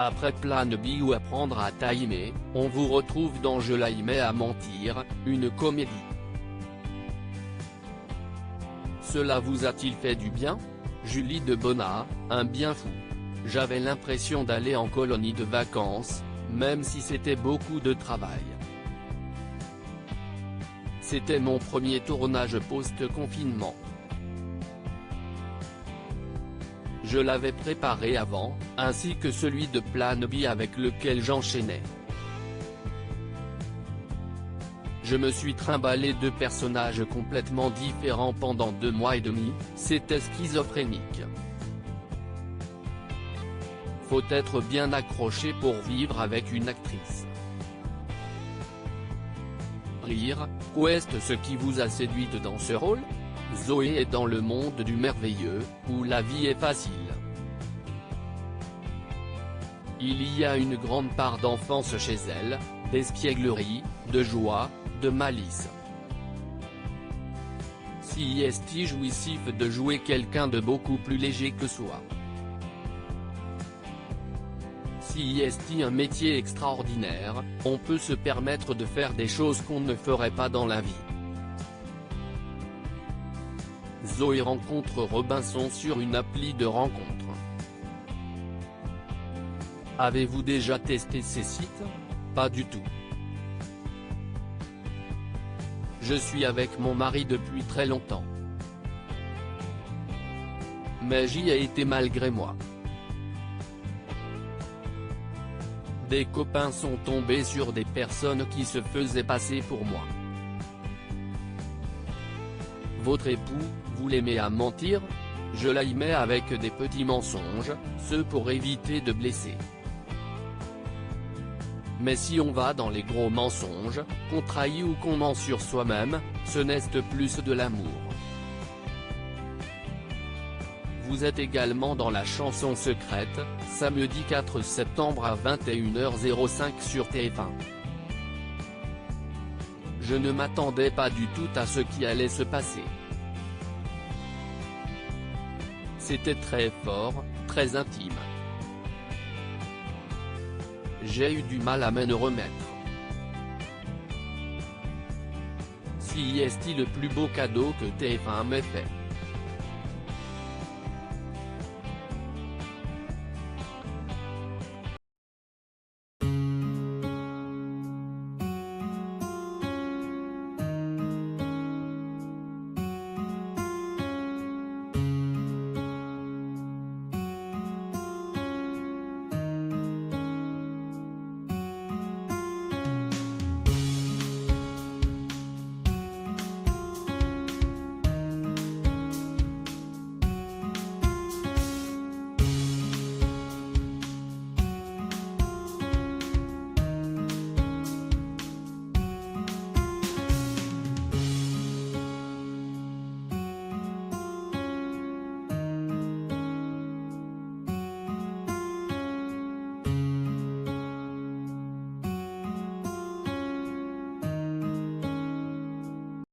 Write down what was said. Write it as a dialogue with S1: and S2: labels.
S1: Après Plan B ou Apprendre à t'aimer, on vous retrouve dans Je l'aimais à mentir, une comédie. Cela vous a-t-il fait du bien? Julie de Bonnat, un bien fou. J'avais l'impression d'aller en colonie de vacances, même si c'était beaucoup de travail. C'était mon premier tournage post-confinement. Je l'avais préparé avant, ainsi que celui de Plan B avec lequel j'enchaînais. Je me suis trimballé deux personnages complètement différents pendant 2 mois et demi, c'était schizophrénique. Faut être bien accroché pour vivre avec une actrice. Rire, qu'est-ce ce qui vous a séduite dans ce rôle? Zoé est dans le monde du merveilleux, où la vie est facile. Il y a une grande part d'enfance chez elle, d'espièglerie, de joie, de malice. Si est jouissif de jouer quelqu'un de beaucoup plus léger que soi. Si est un métier extraordinaire, on peut se permettre de faire des choses qu'on ne ferait pas dans la vie. Zoé rencontre Robinson sur une appli de rencontre. Avez-vous déjà testé ces sites? Pas du tout. Je suis avec mon mari depuis très longtemps. Mais j'y ai été malgré moi. Des copains sont tombés sur des personnes qui se faisaient passer pour moi. Votre époux, vous l'aimez à mentir? Je l'aimais avec des petits mensonges, ceux pour éviter de blesser. Mais si on va dans les gros mensonges, qu'on trahit ou qu'on ment sur soi-même, ce n'est plus de l'amour. Vous êtes également dans La chanson secrète, samedi 4 septembre à 21h05 sur TF1. Je ne m'attendais pas du tout à ce qui allait se passer. C'était très fort, très intime. J'ai eu du mal à m'en remettre. Si est le plus beau cadeau que TF1 m'ait fait.